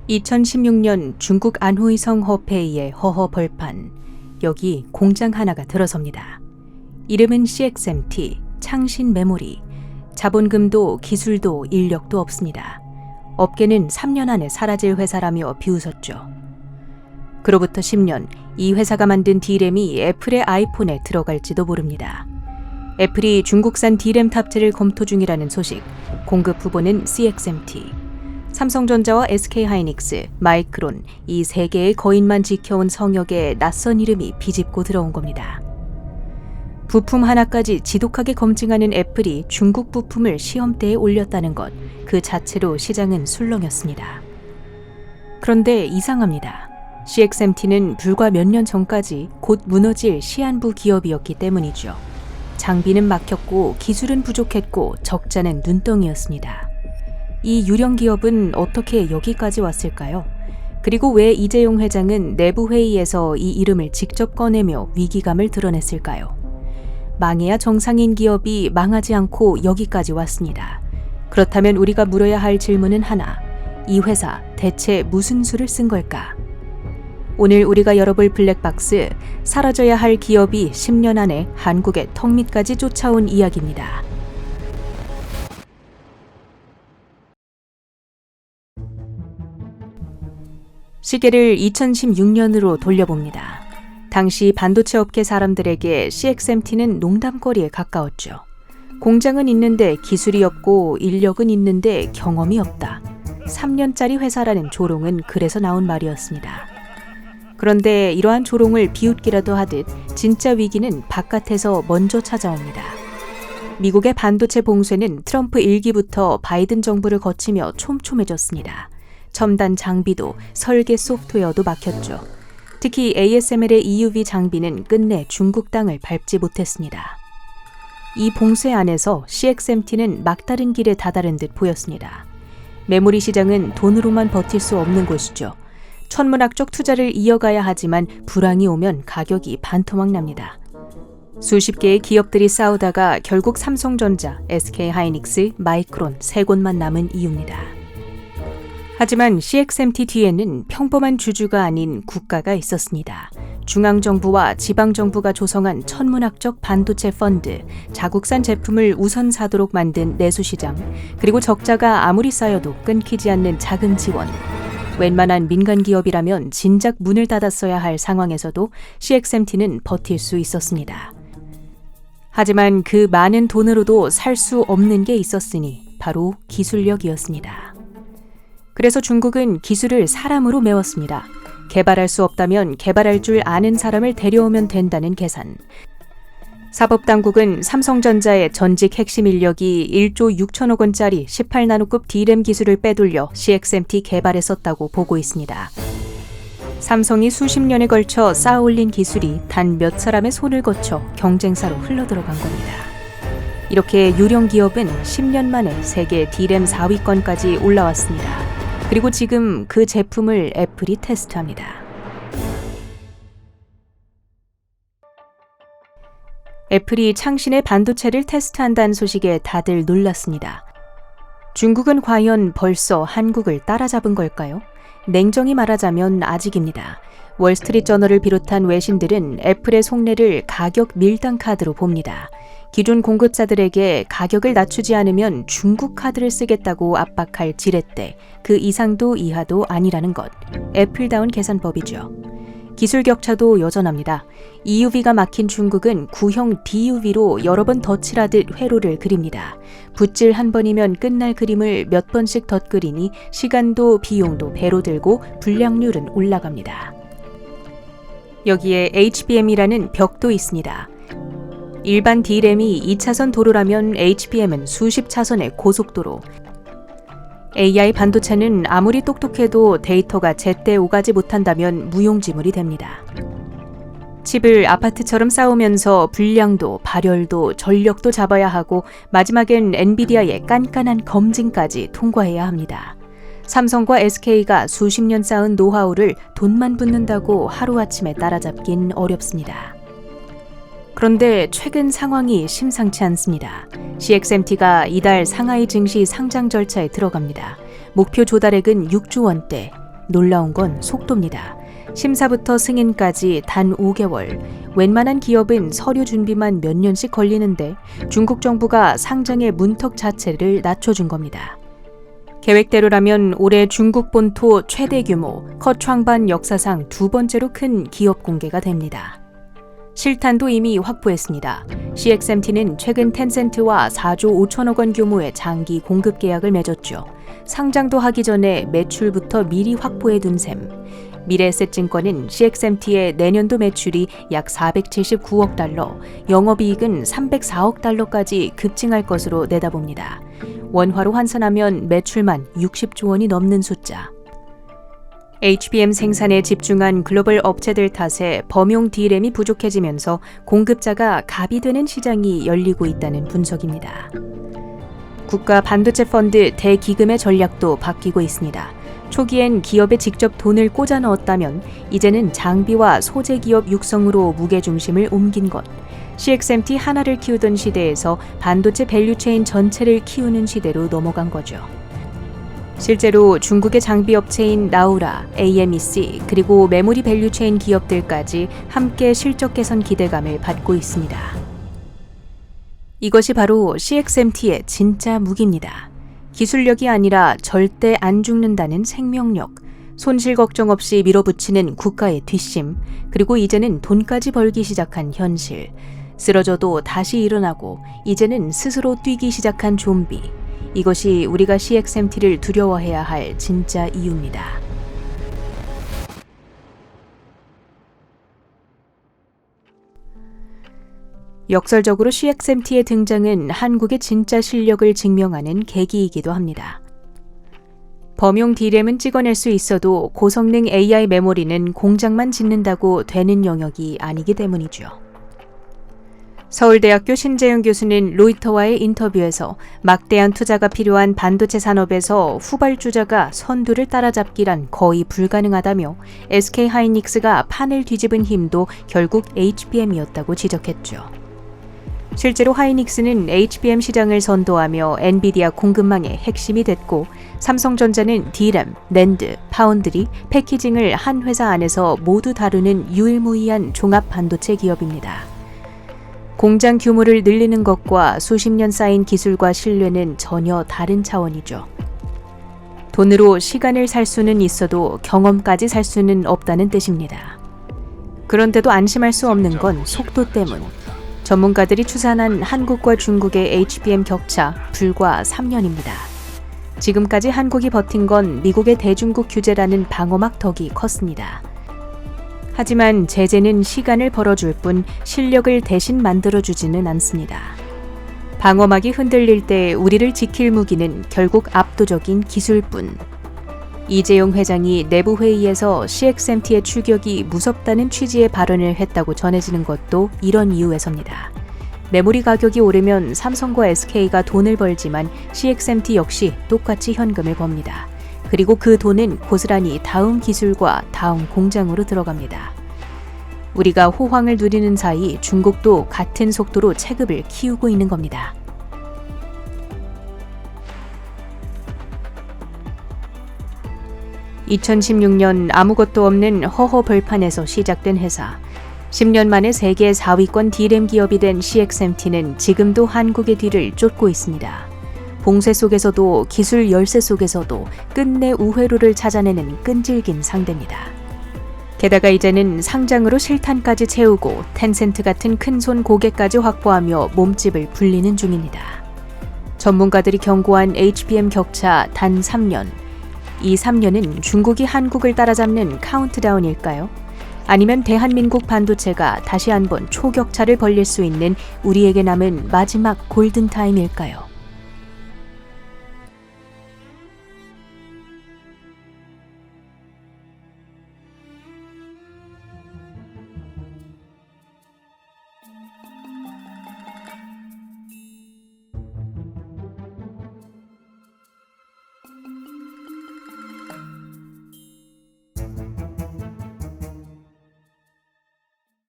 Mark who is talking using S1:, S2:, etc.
S1: 2016년 중국 안후이성 허페이의 허허 벌판, 여기 공장 하나가 들어섭니다. 이름은 CXMT, 창신 메모리. 자본금도 기술도 인력도 없습니다. 업계는 3년 안에 사라질 회사라며 비웃었죠. 그로부터 10년, 이 회사가 만든 D램이 애플의 아이폰에 들어갈지도 모릅니다. 애플이 중국산 D램 탑재를 검토 중이라는 소식, 공급 후보는 CXMT. 삼성전자와 SK하이닉스, 마이크론, 이 세 개의 거인만 지켜온 성역에 낯선 이름이 비집고 들어온 겁니다. 부품 하나까지 지독하게 검증하는 애플이 중국 부품을 시험대에 올렸다는 것, 그 자체로 시장은 술렁였습니다. 그런데 이상합니다. CXMT는 불과 몇 년 전까지 곧 무너질 시한부 기업이었기 때문이죠. 장비는 막혔고 기술은 부족했고 적자는 눈덩이였습니다. 이 유령 기업은 어떻게 여기까지 왔을까요? 그리고 왜 이재용 회장은 내부 회의에서 이 이름을 직접 꺼내며 위기감을 드러냈을까요? 망해야 정상인 기업이 망하지 않고 여기까지 왔습니다. 그렇다면 우리가 물어야 할 질문은 하나. 이 회사 대체 무슨 수를 쓴 걸까? 오늘 우리가 열어볼 블랙박스, 사라져야 할 기업이 10년 안에 한국의 턱 밑까지 쫓아온 이야기입니다. 시계를 2016년으로 돌려봅니다. 당시 반도체 업계 사람들에게 CXMT는 농담거리에 가까웠죠. 공장은 있는데 기술이 없고 인력은 있는데 경험이 없다. 3년짜리 회사라는 조롱은 그래서 나온 말이었습니다. 그런데 이러한 조롱을 비웃기라도 하듯 진짜 위기는 바깥에서 먼저 찾아옵니다. 미국의 반도체 봉쇄는 트럼프 1기부터 바이든 정부를 거치며 촘촘해졌습니다. 첨단 장비도 설계 소프트웨어도 막혔죠. 특히 ASML의 EUV 장비는 끝내 중국 땅을 밟지 못했습니다. 이 봉쇄 안에서 CXMT는 막다른 길에 다다른 듯 보였습니다. 메모리 시장은 돈으로만 버틸 수 없는 곳이죠. 천문학적 투자를 이어가야 하지만 불황이 오면 가격이 반토막 납니다. 수십 개의 기업들이 싸우다가 결국 삼성전자, SK하이닉스, 마이크론 세 곳만 남은 이유입니다. 하지만 CXMT 뒤에는 평범한 주주가 아닌 국가가 있었습니다. 중앙정부와 지방정부가 조성한 천문학적 반도체 펀드, 자국산 제품을 우선 사도록 만든 내수시장, 그리고 적자가 아무리 쌓여도 끊기지 않는 자금 지원. 웬만한 민간 기업이라면 진작 문을 닫았어야 할 상황에서도 CXMT는 버틸 수 있었습니다. 하지만 그 많은 돈으로도 살 수 없는 게 있었으니 바로 기술력이었습니다. 그래서 중국은 기술을 사람으로 메웠습니다. 개발할 수 없다면 개발할 줄 아는 사람을 데려오면 된다는 계산. 사법당국은 삼성전자의 전직 핵심 인력이 1조 6천억 원짜리 18나노급 D램 기술을 빼돌려 CXMT 개발에 썼다고 보고 있습니다. 삼성이 수십 년에 걸쳐 쌓아올린 기술이 단 몇 사람의 손을 거쳐 경쟁사로 흘러들어간 겁니다. 이렇게 유령 기업은 10년 만에 세계 D램 4위권까지 올라왔습니다. 그리고 지금 그 제품을 애플이 테스트합니다. 애플이 창신의 반도체를 테스트한다는 소식에 다들 놀랐습니다. 중국은 과연 벌써 한국을 따라잡은 걸까요? 냉정히 말하자면 아직입니다. 월스트리트저널을 비롯한 외신들은 애플의 속내를 가격 밀당 카드로 봅니다. 기존 공급자들에게 가격을 낮추지 않으면 중국 카드를 쓰겠다고 압박할 지렛대, 그 이상도 이하도 아니라는 것. 애플다운 계산법이죠. 기술 격차도 여전합니다. EUV가 막힌 중국은 구형 DUV로 여러 번 덧칠하듯 회로를 그립니다. 붓질 한 번이면 끝날 그림을 몇 번씩 덧그리니 시간도 비용도 배로 들고 불량률은 올라갑니다. 여기에 HBM이라는 벽도 있습니다. 일반 D램이 2차선 도로라면 HBM은 수십 차선의 고속도로. AI 반도체는 아무리 똑똑해도 데이터가 제때 오가지 못한다면 무용지물이 됩니다. 칩을 아파트처럼 쌓으면서 불량도, 발열도, 전력도 잡아야 하고 마지막엔 엔비디아의 깐깐한 검증까지 통과해야 합니다. 삼성과 SK가 수십 년 쌓은 노하우를 돈만 붓는다고 하루아침에 따라잡긴 어렵습니다. 그런데 최근 상황이 심상치 않습니다. CXMT가 이달 상하이 증시 상장 절차에 들어갑니다. 목표 조달액은 6조 원대. 놀라운 건 속도입니다. 심사부터 승인까지 단 5개월. 웬만한 기업은 서류 준비만 몇 년씩 걸리는데 중국 정부가 상장의 문턱 자체를 낮춰준 겁니다. 계획대로라면 올해 중국 본토 최대 규모, 커창반 역사상 두 번째로 큰 기업 공개가 됩니다. 실탄도 이미 확보했습니다. CXMT는 최근 텐센트와 4조 5천억 원 규모의 장기 공급 계약을 맺었죠. 상장도 하기 전에 매출부터 미리 확보해둔 셈. 미래에셋증권은 CXMT의 내년도 매출이 약 479억 달러, 영업이익은 304억 달러까지 급증할 것으로 내다봅니다. 원화로 환산하면 매출만 60조 원이 넘는 숫자. HBM 생산에 집중한 글로벌 업체들 탓에 범용 D램이 부족해지면서 공급자가 갑이 되는 시장이 열리고 있다는 분석입니다. 국가 반도체 펀드 대기금의 전략도 바뀌고 있습니다. 초기엔 기업에 직접 돈을 꽂아 넣었다면 이제는 장비와 소재 기업 육성으로 무게중심을 옮긴 것. CXMT 하나를 키우던 시대에서 반도체 밸류체인 전체를 키우는 시대로 넘어간 거죠. 실제로 중국의 장비 업체인 나우라, AMEC, 그리고 메모리 밸류체인 기업들까지 함께 실적 개선 기대감을 받고 있습니다. 이것이 바로 CXMT의 진짜 무기입니다. 기술력이 아니라 절대 안 죽는다는 생명력, 손실 걱정 없이 밀어붙이는 국가의 뒷심, 그리고 이제는 돈까지 벌기 시작한 현실, 쓰러져도 다시 일어나고 이제는 스스로 뛰기 시작한 좀비. 이것이 우리가 CXMT를 두려워해야 할 진짜 이유입니다. 역설적으로 CXMT의 등장은 한국의 진짜 실력을 증명하는 계기이기도 합니다. 범용 D램은 찍어낼 수 있어도 고성능 AI 메모리는 공장만 짓는다고 되는 영역이 아니기 때문이죠. 서울대학교 신재영 교수는 로이터와의 인터뷰에서 막대한 투자가 필요한 반도체 산업에서 후발주자가 선두를 따라잡기란 거의 불가능하다며 SK하이닉스가 판을 뒤집은 힘도 결국 HBM이었다고 지적했죠. 실제로 하이닉스는 HBM 시장을 선도하며 엔비디아 공급망의 핵심이 됐고 삼성전자는 D램, 낸드, 파운드리, 패키징을 한 회사 안에서 모두 다루는 유일무이한 종합 반도체 기업입니다. 공장 규모를 늘리는 것과 수십 년 쌓인 기술과 신뢰는 전혀 다른 차원이죠. 돈으로 시간을 살 수는 있어도 경험까지 살 수는 없다는 뜻입니다. 그런데도 안심할 수 없는 건 속도 때문. 전문가들이 추산한 한국과 중국의 HBM 격차 불과 3년입니다. 지금까지 한국이 버틴 건 미국의 대중국 규제라는 방어막 덕이 컸습니다. 하지만 제재는 시간을 벌어줄 뿐 실력을 대신 만들어주지는 않습니다. 방어막이 흔들릴 때 우리를 지킬 무기는 결국 압도적인 기술뿐. 이재용 회장이 내부 회의에서 CXMT의 추격이 무섭다는 취지의 발언을 했다고 전해지는 것도 이런 이유에서입니다. 메모리 가격이 오르면 삼성과 SK가 돈을 벌지만 CXMT 역시 똑같이 현금을 법니다. 그리고 그 돈은 고스란히 다음 기술과 다음 공장으로 들어갑니다. 우리가 호황을 누리는 사이 중국도 같은 속도로 체급을 키우고 있는 겁니다. (2016년) 아무것도 없는 허허 벌판에서 시작된 회사. 10년 만에 세계 4위권 D램 기업이 된 CXMT는 지금도 한국의 뒤를 쫓고 있습니다. 봉쇄 속에서도 기술 열세 속에서도 끝내 우회로를 찾아내는 끈질긴 상대입니다. 게다가 이제는 상장으로 실탄까지 채우고 텐센트 같은 큰손 고객까지 확보하며 몸집을 불리는 중입니다. 전문가들이 경고한 HBM 격차 단 3년. 이 3년은 중국이 한국을 따라잡는 카운트다운일까요? 아니면 대한민국 반도체가 다시 한번 초격차를 벌릴 수 있는 우리에게 남은 마지막 골든타임일까요?